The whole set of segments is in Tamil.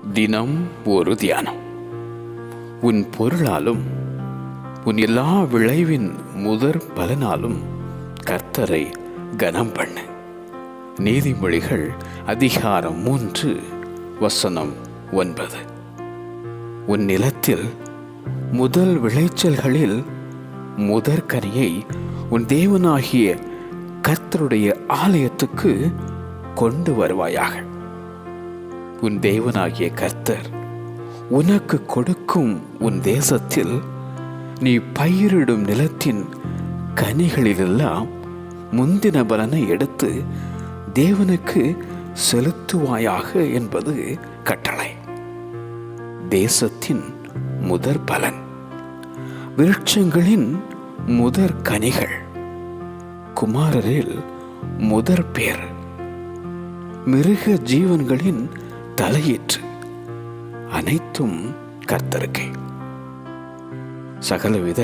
தினம் ஒரு தியானம். உன் பொருளாலும் உன் எல்லா விளைவின் முதற் பலனாலும் கர்த்தரை கனம் பண்ணு. நீதிமொழிகள் அதிகாரம் 3 வசனம் 9. உன் நிலத்தில் முதல் விளைச்சல்களில் முதற்கனியை உன் தேவனாகிய கர்த்தருடைய ஆலயத்துக்கு கொண்டு வருவாயாக. உன் தேவனாகிய கர்த்தர் உனக்கு கொடுக்கும் உன் தேசத்தில் நீ பயிரிடும் நிலத்தின் கனிகளிலெல்லாம் முந்தின பலனை எடுத்து தேவனுக்கு செலுத்துவாயாக என்பது கட்டளை. தேசத்தின் முதற் பலன், விருட்சங்களின் முதற் கனிகள், குமாரரில் முதற் பேர், மிருக ஜீவன்களின் தலையீற்று அனைத்தும் கர்த்தருக்கே. சகலவித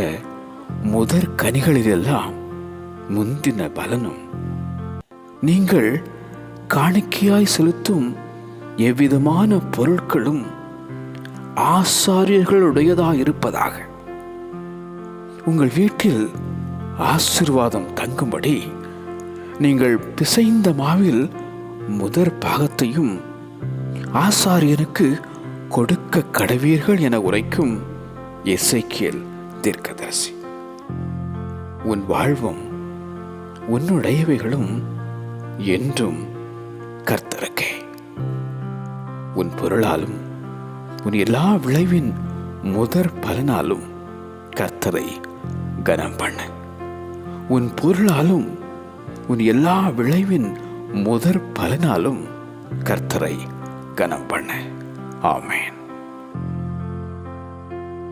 முதற் கனிகளிலெல்லாம் முந்தின பலனும் நீங்கள் காணிக்கையாய் செலுத்தும் எவ்விதமான பொருட்களும் ஆசாரியர்களுடையதாயிருப்பதாக. உங்கள் வீட்டில் ஆசீர்வாதம் தங்கும்படி நீங்கள் பிசைந்த மாவில் முதற் பாகத்தையும் ஆசாரியனுக்கு கொடுக்க கடவீர்கள் என உரைக்கும் எசேக்கியேல் தீர்க்கதரிசி. உன் வாழ்வும் உன்னுடையவைகளும் என்றும் கர்த்தருக்கே. உன் பொருளாலும் உன் எல்லா விளைவின் முதற் பலனாலும் கர்த்தரை கனம் பண்ணு. உன் பொருளாலும் உன் எல்லா விளைவின் முதற் பலனாலும் கர்த்தரை கனம் பண்ணு. ஆமென்.